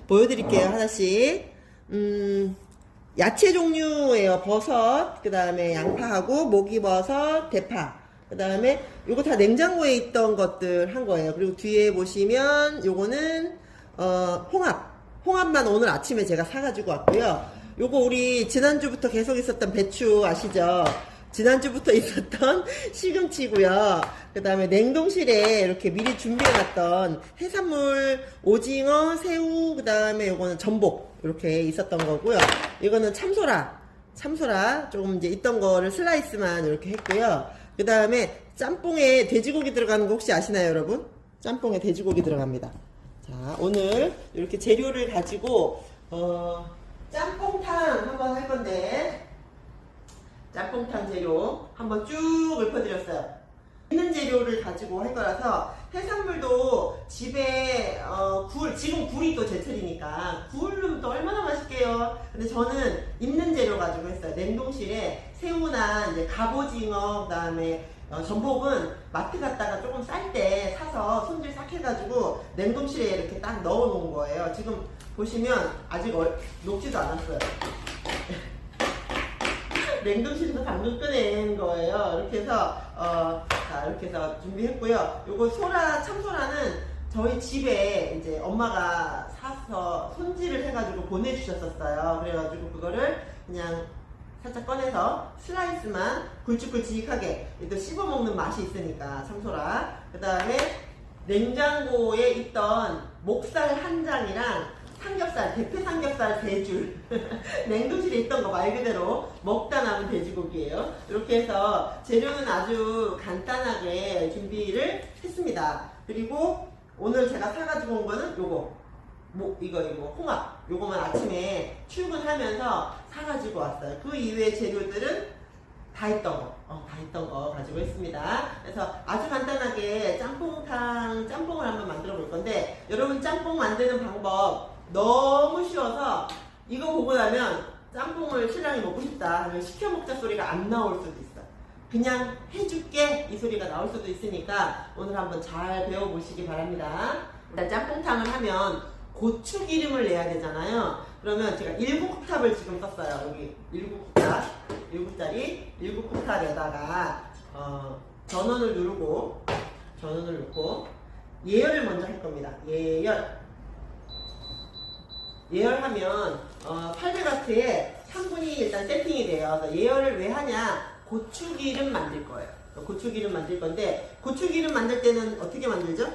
보여드릴게요. 하나씩. 야채 종류예요. 버섯, 그 다음에 양파하고 목이버섯, 대파. 그 다음에 요거 다 냉장고에 있던 것들 한 거예요. 그리고 뒤에 보시면 요거는 홍합만 오늘 아침에 제가 사가지고 왔고요. 요거 우리 지난주부터 계속 있었던 배추 아시죠? 지난주부터 있었던 시금치고요. 그 다음에 냉동실에 이렇게 미리 준비해놨던 해산물, 오징어, 새우, 그 다음에 요거는 전복 이렇게 있었던 거고요. 이거는 참소라 조금 이제 있던 거를 슬라이스만 이렇게 했고요. 그 다음에 짬뽕에 돼지고기 들어가는 거 혹시 아시나요, 여러분? 짬뽕에 돼지고기 들어갑니다. 자, 오늘 이렇게 재료를 가지고 짬뽕탕 한번 할 건데, 짬뽕탕 재료 한번 쭉 읊어드렸어요. 있는 재료를 가지고 할 거라서 해산물도 집에 지금 굴이 또 제철이니까 굴 넣으면 또 얼마나 맛있게요. 근데 저는 있는 재료 가지고 했어요. 냉동실에 새우나 이제 갑오징어, 그 다음에 전복은 마트 갔다가 조금 쌀 때 사서 손질 싹 해가지고 냉동실에 이렇게 딱 넣어 놓은 거예요. 지금 보시면 아직 녹지도 않았어요. 냉동실에서 방금 꺼낸 거예요. 이렇게 해서 자, 이렇게 해서 준비했고요. 요거 참소라는 저희 집에 이제 엄마가 사서 손질을 해가지고 보내주셨었어요. 그래가지고 그거를 그냥 살짝 꺼내서 슬라이스만 굵직굵직하게 또 씹어먹는 맛이 있으니까 참소라. 그 다음에 냉장고에 있던 목살 한 장이랑 삼겹살, 대패 삼겹살 3줄 냉동실에 있던 거 말 그대로 먹다 남은 돼지고기예요. 이렇게 해서 재료는 아주 간단하게 준비를 했습니다. 그리고 오늘 제가 사가지고 온 거는 이거 홍합, 요거만 아침에 출근하면서 사가지고 왔어요. 그 이외의 재료들은 다 있던 거 가지고 있습니다. 그래서 아주 간단하게 짬뽕을 한번 만들어 볼 건데, 여러분 짬뽕 만드는 방법 너무 쉬워서 이거 보고 나면 짬뽕을 신랑이 먹고 싶다 하면 시켜 먹자 소리가 안 나올 수도 있어. 그냥 해줄게 이 소리가 나올 수도 있으니까 오늘 한번 잘 배워보시기 바랍니다. 일단 짬뽕탕을 하면 고추기름을 내야 되잖아요. 그러면 제가 7컵을 지금 썼어요. 여기 7컵, 7짜리 7컵에다가 전원을 넣고 예열을 먼저 할 겁니다. 예열하면 800W에 3분이 일단 세팅이 돼요. 그래서 예열을 왜 하냐? 고추기름 만들 거예요. 고추기름 만들 건데, 고추기름 만들 때는 어떻게 만들죠?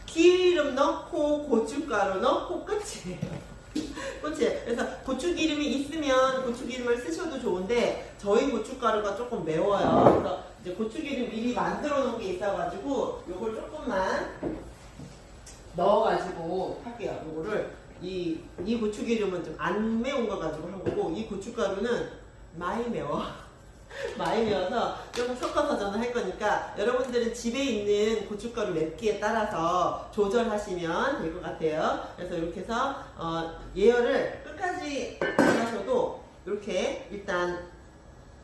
기름 넣고 고춧가루 넣고 끝이에요. 끝이에요. 그래서 고추기름이 있으면 고추기름을 쓰셔도 좋은데 저희 고춧가루가 조금 매워요. 그래서 이제 고추기름 미리 만들어 놓은 게 있어가지고 요걸 조금만 넣어가지고 할게요. 요거를 이 고추기름은 좀 안 매운 거 가지고 한 거고, 이 고춧가루는 많이 매워. 많이 매워서 조금 섞어서 저는 할 거니까 여러분들은 집에 있는 고춧가루 맵기에 따라서 조절하시면 될 것 같아요. 그래서 이렇게 해서 예열을 끝까지 안 하셔도 이렇게 일단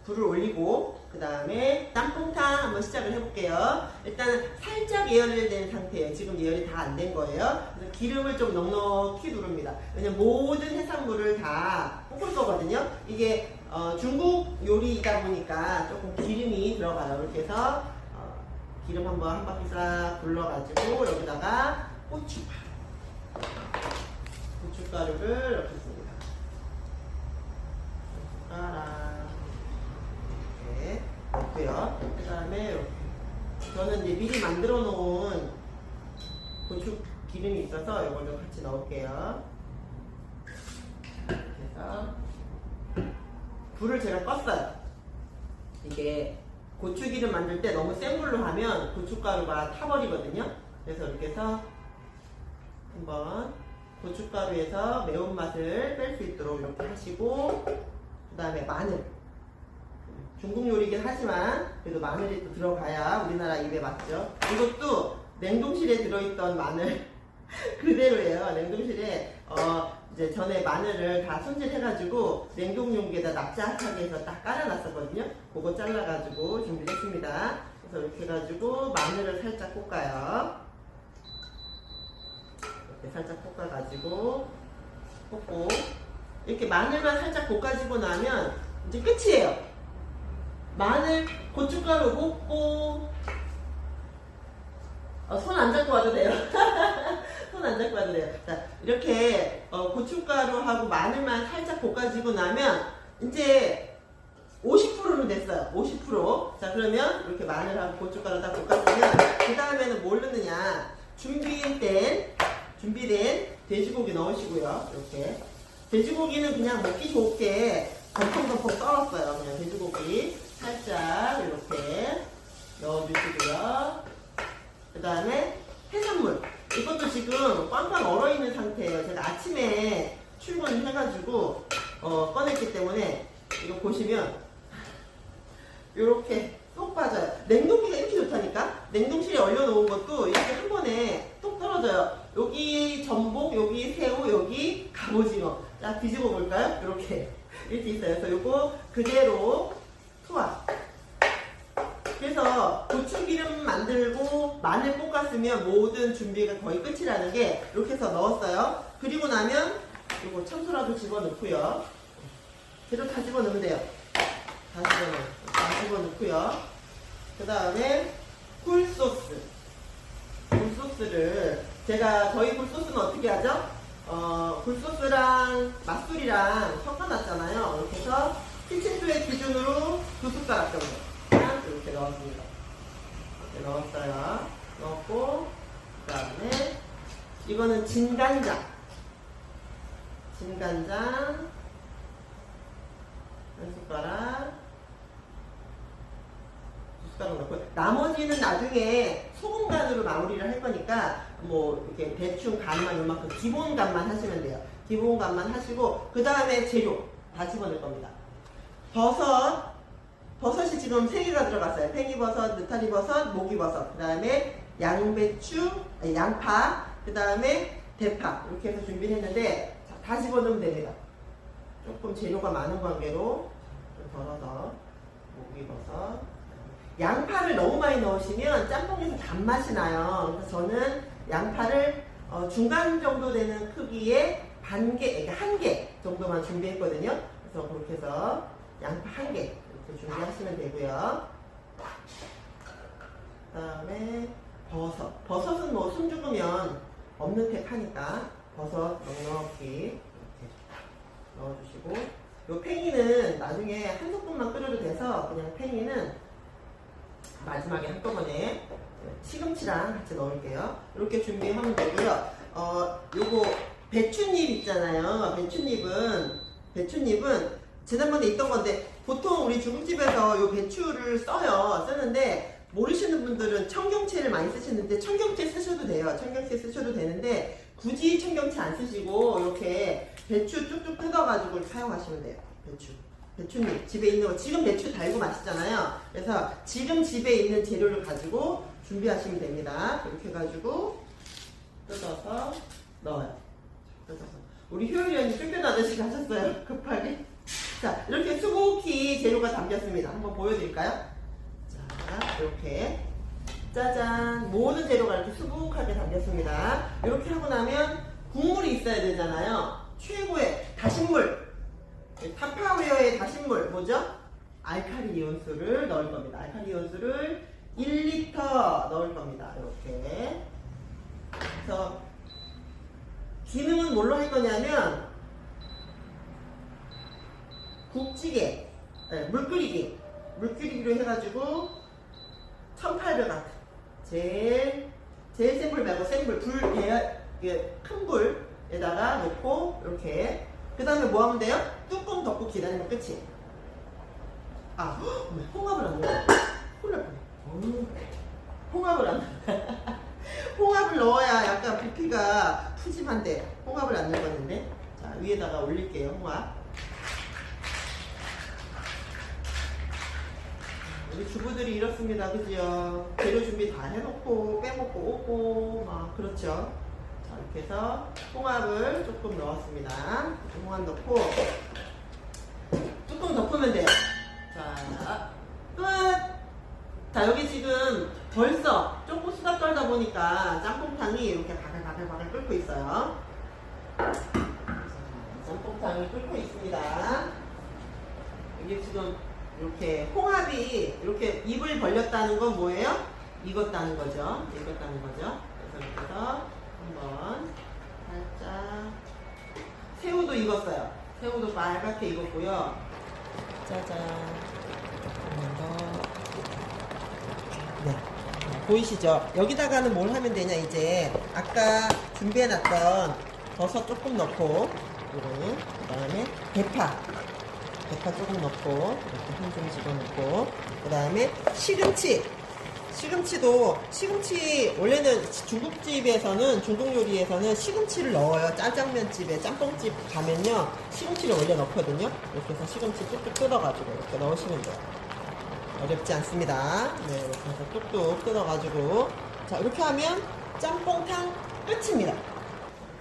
불을 올리고, 그 다음에 짬뽕탕 한번 시작을 해볼게요. 일단은 살짝 예열을 된 상태예요. 지금 예열이 다 안 된 거예요. 그래서 기름을 좀 넉넉히 두릅니다. 왜냐면 모든 해산물을 다 볶을 거거든요. 이게 중국 요리이다 보니까 조금 기름이 들어가요. 이렇게 해서 기름 한 바퀴 싹 둘러가지고 여기다가 고춧가루를 넣겠습니다. 이렇게 넣고요. 그 다음에 이렇게 저는 이제 미리 만들어 놓은 고추 기름이 있어서 이걸로 같이 넣을게요. 이렇게 해서 불을 제가 껐어요. 이게 고추기름 만들 때 너무 센 불로 하면 고춧가루가 타버리거든요. 그래서 이렇게 해서 한번 고춧가루에서 매운맛을 뺄 수 있도록 이렇게 하시고, 그 다음에 마늘, 중국 요리긴 하지만 그래도 마늘이 또 들어가야 우리나라 입에 맞죠. 이것도 냉동실에 들어있던 마늘 그대로예요. 냉동실에 이제 전에 마늘을 다 손질해가지고 냉동용기에다 납작하게 해서 딱 깔아놨었거든요. 그거 잘라가지고 준비했습니다. 그래서 이렇게 해가지고 마늘을 살짝 볶아요. 이렇게 살짝 볶아가지고 볶고 이렇게 마늘만 살짝 볶아지고 나면 이제 끝이에요. 마늘, 고춧가루 볶고 손 안 잡고 와도 돼요. 손 안 잡고 와도 돼요. 자, 이렇게 고춧가루하고 마늘만 살짝 볶아지고 나면 이제 50%는 됐어요. 50%. 자, 그러면 이렇게 마늘하고 고춧가루 다 볶았으면 그 다음에는 뭘 넣느냐? 준비된 돼지고기 넣으시고요. 이렇게 돼지고기는 그냥 먹기 좋게 덤펑덤펑 썰었어요. 그냥 돼지고기 살짝 이렇게 넣어주시고요. 그 다음에 해산물, 이것도 지금 꽝꽝 얼어있는 상태예요. 제가 아침에 출근을 해가지고 꺼냈기 때문에 이거 보시면 이렇게 쏙 빠져요. 냉동기가 이렇게 좋다니까. 냉동실에 얼려놓은 것도 이렇게 한 번에 쏙 떨어져요. 여기 전복, 여기 새우, 여기 갑오징어. 자, 뒤집어 볼까요? 이렇게 있어요. 그래서 요거 그대로 투하. 그래서 고추기름 만들고 마늘 볶았으면 모든 준비가 거의 끝이라는 게 이렇게 해서 넣었어요. 그리고 나면 요거 참소라도 집어넣고요. 재료 다 집어넣으면 돼요. 다 집어넣고요. 그 다음에 굴소스. 굴소스를 저희 굴소스는 어떻게 하죠? 굴소스랑 맛술이랑 섞어놨잖아요. 이렇게 해서 키친투의 기준으로 2숟가락 정도 이렇게 넣었습니다. 이렇게 넣었어요. 넣었고 그 다음에 이거는 진간장 한 숟가락 넣고 나머지는 나중에 소금 간으로 마무리를 할 거니까 뭐 이렇게 대충 간만 요만큼 기본 간만 하시면 돼요. 기본 간만 하시고 그 다음에 재료 다 집어넣을 겁니다. 버섯이 지금 3개가 들어갔어요. 팽이버섯, 느타리버섯, 목이버섯, 그 다음에 양파, 그 다음에 대파 이렇게 해서 준비를 했는데 다 집어넣으면 됩니다. 조금 재료가 많은 관계로 좀 덜어서 목이버섯, 양파를 너무 많이 넣으시면 짬뽕에서 단맛이 나요. 그래서 저는 양파를 중간 정도 되는 크기의 한 개 정도만 준비했거든요. 그래서 그렇게 해서 양파 1개 이렇게 준비하시면 되고요. 그 다음에 버섯은 뭐 숨 죽으면 없는 택 하니까 버섯 넉넉히 이렇게 넣어주시고 요 팽이는 나중에 한 소금만 끓여도 돼서 그냥 팽이는 마지막에 한꺼번에 시금치랑 같이 넣을게요. 이렇게 준비하면 되고요. 요거 배춧잎 있잖아요. 배춧잎은 지난번에 있던 건데 보통 우리 중국집에서 요 배추를 쓰는데 모르시는 분들은 청경채를 많이 쓰시는데 청경채 쓰셔도 돼요. 청경채 쓰셔도 되는데 굳이 청경채 안 쓰시고 이렇게 배추 쭉쭉 뜯어가지고 사용하시면 돼요. 배추잎 집에 있는 거 지금 배추 달고 맛있잖아요. 그래서 지금 집에 있는 재료를 가지고 준비하시면 됩니다. 이렇게 해가지고 뜯어서 넣어요. 우리 효율위원님 쫓겨나듯이 가셨어요. 급하게. 자, 이렇게 수북히 재료가 담겼습니다. 한번 보여드릴까요? 자, 이렇게 짜잔, 모든 재료가 이렇게 수북하게 담겼습니다. 이렇게 하고 나면 국물이 있어야 되잖아요. 최고의 다신물, 타파웨어의 다신물 뭐죠? 알칼리 이온수를 넣을 겁니다. 알칼리 이온수를 1리터 넣을 겁니다. 이렇게. 그래서 기능은 뭘로 할 거냐면 국찌개, 물끓이기로 해가지고 1800W 제일 센 불 말고 센 불, 큰 불에다가 놓고 이렇게 그 다음에 뭐 하면 돼요? 뚜껑 덮고 기다리면 끝이에요. 홍합을 안 넣어요. 홀날 뻔해. 홍합을 안 넣어요. 홍합을 넣어야 약간 부피가 푸짐한데 홍합을 안 넣었는데. 자, 위에다가 올릴게요. 홍합. 우리 주부들이 이렇습니다. 그죠? 재료 준비 다 해놓고 빼먹고 오고 막 그렇죠. 자, 이렇게 해서 홍합을 조금 넣었습니다. 홍합 넣고 뚜껑 덮으면 돼요. 자, 끝! 자, 여기 지금 벌써 수다 떨다 보니까 짬뽕탕이 이렇게 바글바글 끓고 있어요. 짬뽕탕이 끓고 있습니다. 이게 지금 이렇게 홍합이 이렇게 입을 벌렸다는 건 뭐예요? 익었다는 거죠. 익었다는 거죠. 그래서 이렇게 해서 한번 살짝 새우도 익었어요. 새우도 빨갛게 익었고요. 짜잔. 네. 보이시죠? 여기다가는 뭘 하면 되냐, 이제. 아까 준비해놨던 버섯 조금 넣고, 요거는, 그 다음에 대파 조금 넣고, 이렇게 힘 좀 집어넣고, 그 다음에 시금치. 시금치, 원래는 중국집에서는, 중국 요리에서는 시금치를 넣어요. 짜장면집에, 짬뽕집 가면요. 시금치를 원래 넣거든요. 이렇게 해서 시금치 뚝뚝 뜯어가지고 이렇게 넣으시면 돼요. 어렵지 않습니다. 네, 이렇게 해서 뚝뚝 뜯어가지고. 자, 이렇게 하면 짬뽕탕 끝입니다.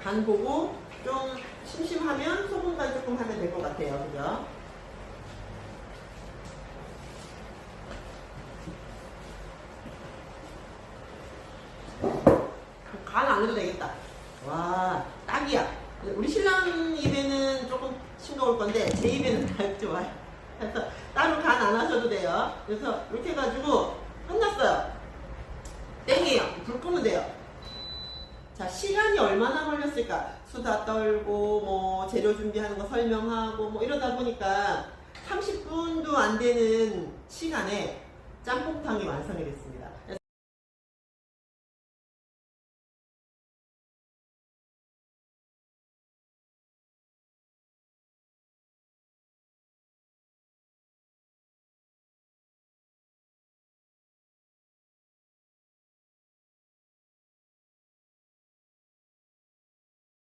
간 보고 좀 심심하면 소금 간 조금 하면 될 것 같아요. 그죠? 간 안 해도 되겠다. 와, 딱이야. 우리 신랑 입에는 조금 싱거울 건데 제 입에는 딱 좋아요. 그래서 따로 간 안 하셔도 돼요. 그래서 이렇게 해가지고 끝났어요. 땡이에요. 불 끄면 돼요. 자, 시간이 얼마나 걸렸을까? 수다 떨고 뭐 재료 준비하는 거 설명하고 뭐 이러다 보니까 30분도 안 되는 시간에 짬뽕탕이 완성이 됐습니다.